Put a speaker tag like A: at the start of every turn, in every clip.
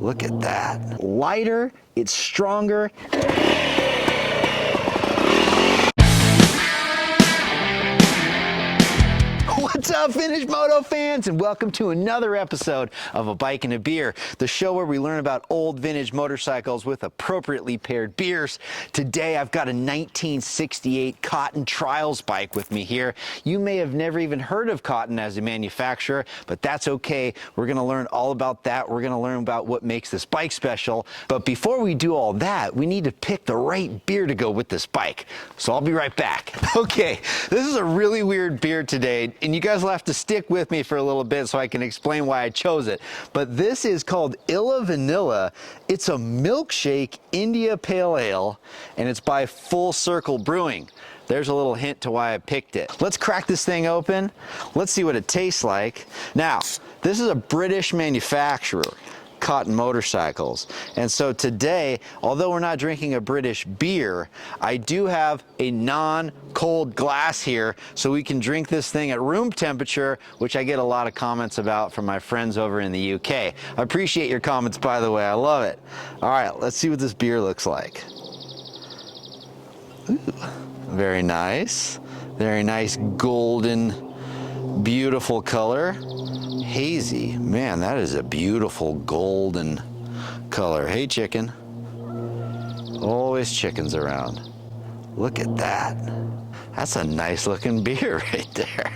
A: Look at that. Lighter, it's stronger. What's up, Vintage Moto fans, and welcome to another episode of A Bike and a Beer, the show where we learn about old vintage motorcycles with appropriately paired beers. Today I've got a 1968 Cotton Trials bike with me here. You may have never even heard of Cotton as a manufacturer, but that's okay. We're going to learn all about that. We're going to learn about what makes this bike special. But before we do all that, we need to pick the right beer to go with this bike. So I'll be right back. Okay, this is a really weird beer today, and you guys will have to stick with me for a little bit so I can explain why I chose it. But this is called Illa Vanilla. It's a milkshake India Pale Ale, and it's by Full Circle Brewing. There's a little hint to why I picked it. Let's crack this thing open. Let's see what it tastes like. Now, this is a British manufacturer, Cotton Motorcycles. And so today, although we're not drinking a British beer, I do have a non-cold glass here so we can drink this thing at room temperature, which I get a lot of comments about from my friends over in the UK. I appreciate your comments, by the way. I love it. All right, let's see what this beer looks like. Ooh, very nice. Very nice golden, beautiful color. Hazy. Man, that is a beautiful golden color. Hey, chicken. Always chickens around. Look at that. That's a nice looking beer right there.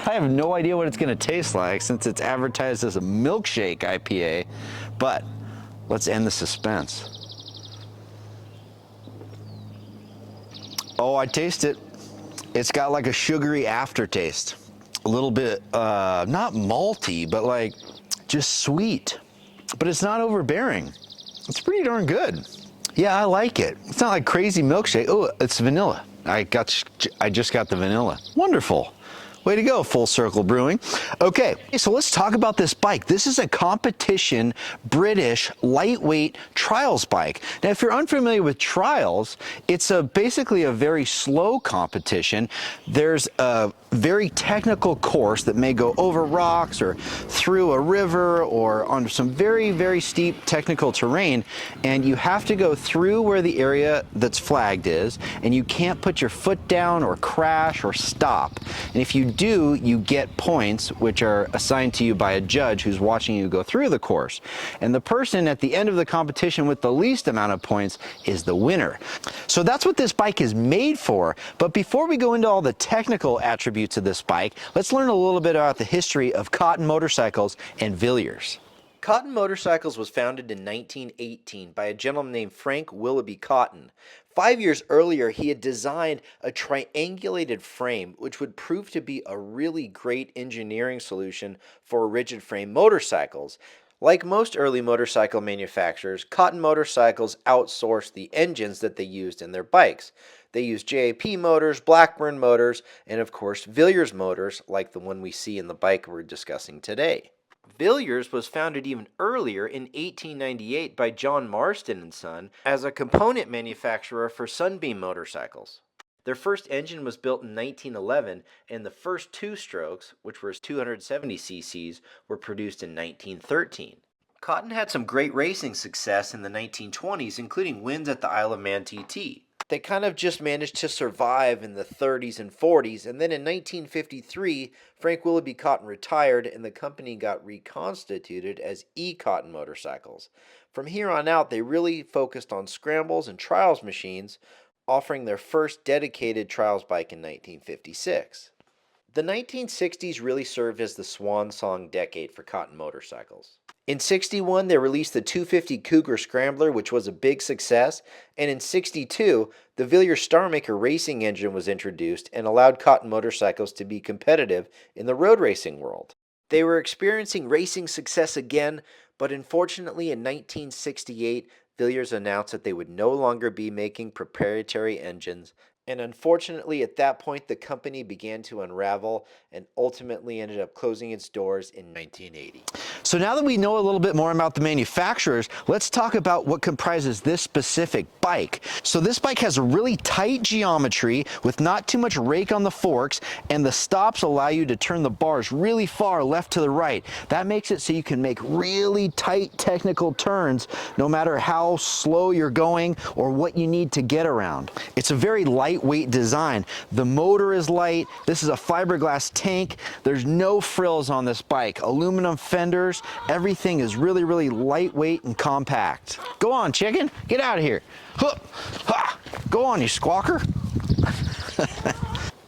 A: I have no idea what it's going to taste like since it's advertised as a milkshake IPA, but let's end the suspense. Oh, I taste it. It's got like a sugary aftertaste. A little bit, not malty, but like just sweet. But it's not overbearing. It's pretty darn good. Yeah, I like it. It's not like crazy milkshake. Oh, it's vanilla. I just got the vanilla. Wonderful. Way to go, Full Circle Brewing. Okay, so let's talk about this bike. This is a competition British lightweight trials bike. Now, if you're unfamiliar with trials, it's basically a very slow competition. There's a very technical course that may go over rocks or through a river or on some very, very steep technical terrain, and you have to go through where the area that's flagged is, and you can't put your foot down or crash or stop. And if you do, you get points which are assigned to you by a judge who's watching you go through the course. And the person at the end of the competition with the least amount of points is the winner. So that's what this bike is made for. But before we go into all the technical attributes of this bike, let's learn a little bit about the history of Cotton Motorcycles and Villiers.
B: Cotton Motorcycles was founded in 1918 by a gentleman named Frank Willoughby Cotton. 5 years earlier, he had designed a triangulated frame, which would prove to be a really great engineering solution for rigid frame motorcycles. Like most early motorcycle manufacturers, Cotton Motorcycles outsourced the engines that they used in their bikes. They used JAP motors, Blackburn motors, and of course Villiers motors, like the one we see in the bike we're discussing today. Villiers was founded even earlier in 1898 by John Marston and Son as a component manufacturer for Sunbeam motorcycles. Their first engine was built in 1911, and the first two-strokes, which were 270 cc's, were produced in 1913. Cotton had some great racing success in the 1920s, including wins at the Isle of Man TT. They kind of just managed to survive in the 30s and 40s, and then in 1953, Frank Willoughby Cotton retired and the company got reconstituted as E. Cotton Motorcycles. From here on out, they really focused on scrambles and trials machines, offering their first dedicated trials bike in 1956. The 1960s really served as the swan song decade for Cotton Motorcycles. In 61, they released the 250 Cougar Scrambler, which was a big success, and in 62, the Villiers Starmaker racing engine was introduced and allowed Cotton Motorcycles to be competitive in the road racing world. They were experiencing racing success again, but unfortunately in 1968, Villiers announced that they would no longer be making proprietary engines, and unfortunately at that point the company began to unravel and ultimately ended up closing its doors in 1980.
A: So now that we know a little bit more about the manufacturers, let's talk about what comprises this specific bike. So this bike has a really tight geometry with not too much rake on the forks, and the stops allow you to turn the bars really far left to the right. That makes it so you can make really tight technical turns no matter how slow you're going or what you need to get around. It's a very lightweight design. The motor is light. This is a fiberglass tank. There's no frills on this bike. Aluminum fenders. Everything is really, really lightweight and compact. Go on, chicken. Get out of here. Huh. Ha. Go on, you squawker.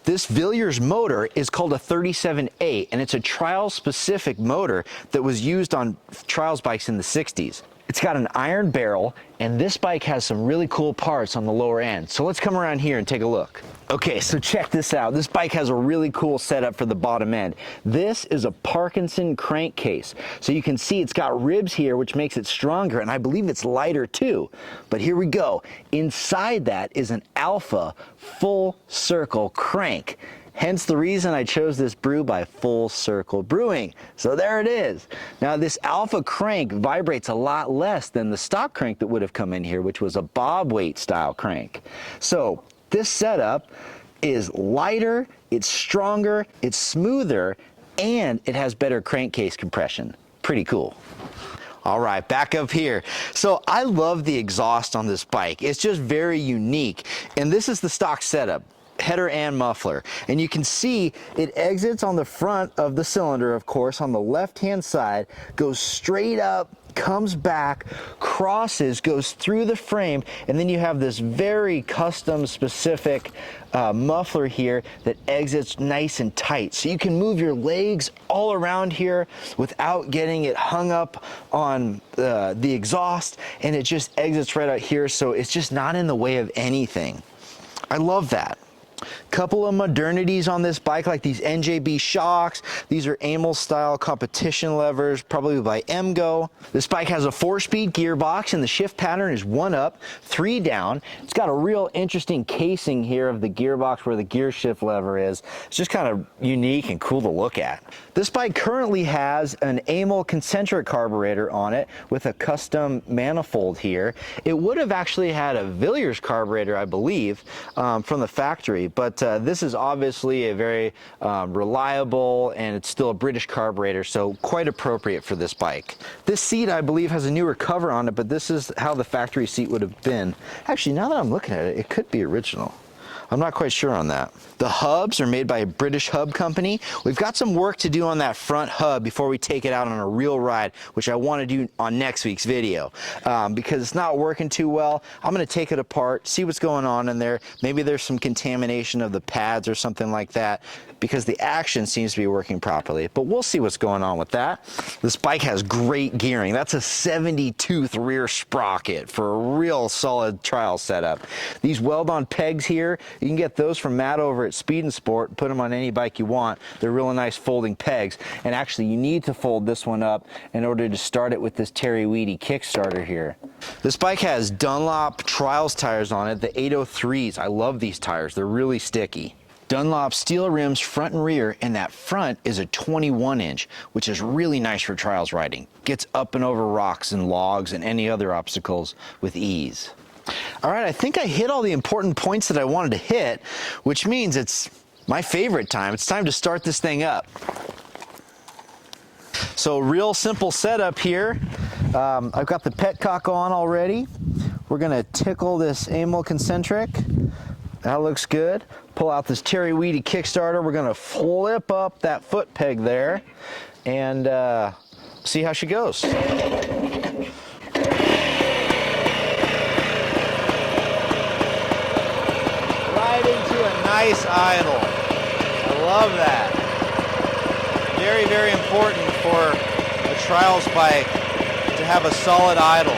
A: This Villiers motor is called a 37A, and it's a trial-specific motor that was used on trials bikes in the 60s. It's got an iron barrel, and this bike has some really cool parts on the lower end. So let's come around here and take a look. Okay, so check this out. This bike has a really cool setup for the bottom end. This is a Parkinson crankcase. So you can see it's got ribs here, which makes it stronger, and I believe it's lighter too. But here we go. Inside that is an Alpha full circle crank. Hence the reason I chose this brew by Full Circle Brewing. So there it is. Now this Alpha crank vibrates a lot less than the stock crank that would have come in here, which was a bob weight style crank. So this setup is lighter, it's stronger, it's smoother, and it has better crankcase compression. Pretty cool. All right, back up here. So I love the exhaust on this bike. It's just very unique. And this is the stock setup, header and muffler. And you can see it exits on the front of the cylinder, of course, on the left-hand side, goes straight up, comes back, crosses, goes through the frame, and then you have this very custom specific muffler here that exits nice and tight. So you can move your legs all around here without getting it hung up on the exhaust, and it just exits right out here, so it's just not in the way of anything. I love that. Couple of modernities on this bike, like these NJB shocks. These are Amel style competition levers, probably by Emgo. This bike has a 4-speed gearbox, and the shift pattern is 1 up, 3 down. It's got a real interesting casing here of the gearbox where the gear shift lever is. It's just kind of unique and cool to look at. This bike currently has an Amel concentric carburetor on it with a custom manifold here. It would have actually had a Villiers carburetor, I believe, from the factory, but this is obviously a very reliable, and it's still a British carburetor, so quite appropriate for this bike. This seat, I believe, has a newer cover on it, but this is how the factory seat would have been. Actually, now that I'm looking at it, it could be original. I'm not quite sure on that. The hubs are made by a British hub company. We've got some work to do on that front hub before we take it out on a real ride, which I want to do on next week's video. Because it's not working too well, I'm going to take it apart, see what's going on in there. Maybe there's some contamination of the pads or something like that, because the action seems to be working properly. But we'll see what's going on with that. This bike has great gearing. That's a 70-tooth rear sprocket for a real solid trial setup. These weld-on pegs here, you can get those from Matt over at Speed and Sport. Put them on any bike you want. They're really nice folding pegs. And actually, you need to fold this one up in order to start it with this Terry Weedy Kickstarter here. This bike has Dunlop Trials tires on it, the 803s. I love these tires. They're really sticky. Dunlop steel rims front and rear, and that front is a 21-inch, which is really nice for trials riding. Gets up and over rocks and logs and any other obstacles with ease. All right, I think I hit all the important points that I wanted to hit, which means it's my favorite time. It's time to start this thing up. So real simple setup here. I've got the petcock on already. We're gonna tickle this Amel concentric. That looks good. Pull out this Terry Weedy Kickstarter. We're gonna flip up that foot peg there and see how she goes. Into a nice idle. I love that. Very, very important for a trials bike to have a solid idle.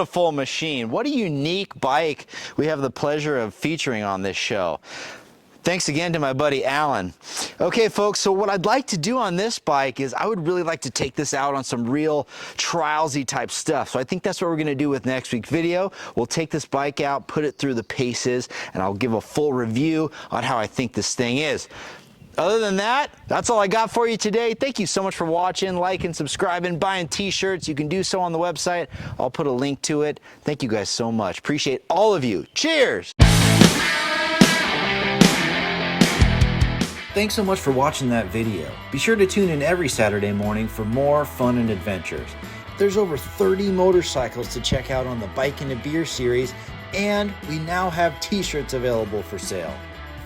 A: beautiful machine. What a unique bike we have the pleasure of featuring on this show. Thanks again to my buddy Alan. Okay folks, so what I'd like to do on this bike is I would really like to take this out on some real trialsy type stuff. So I think that's what we're gonna do with next week's video. We'll take this bike out, put it through the paces, and I'll give a full review on how I think this thing is. Other than that, that's all I got for you today. Thank you so much for watching, liking, subscribing, buying t-shirts. You can do so on the website. I'll put a link to it. Thank you guys so much. Appreciate all of you. Cheers! Thanks so much for watching that video. Be sure to tune in every Saturday morning for more fun and adventures. There's over 30 motorcycles to check out on the Bike and a Beer series, and we now have t-shirts available for sale.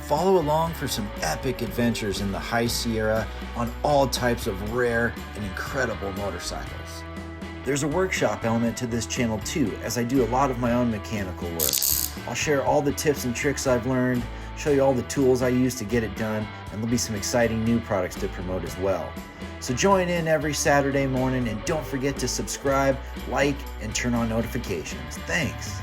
A: Follow along for some epic adventures in the High Sierra on all types of rare and incredible motorcycles. There's a workshop element to this channel too, as I do a lot of my own mechanical work. I'll share all the tips and tricks I've learned, show you all the tools I use to get it done, and there'll be some exciting new products to promote as well. So join in every Saturday morning, and don't forget to subscribe, like, and turn on notifications. Thanks.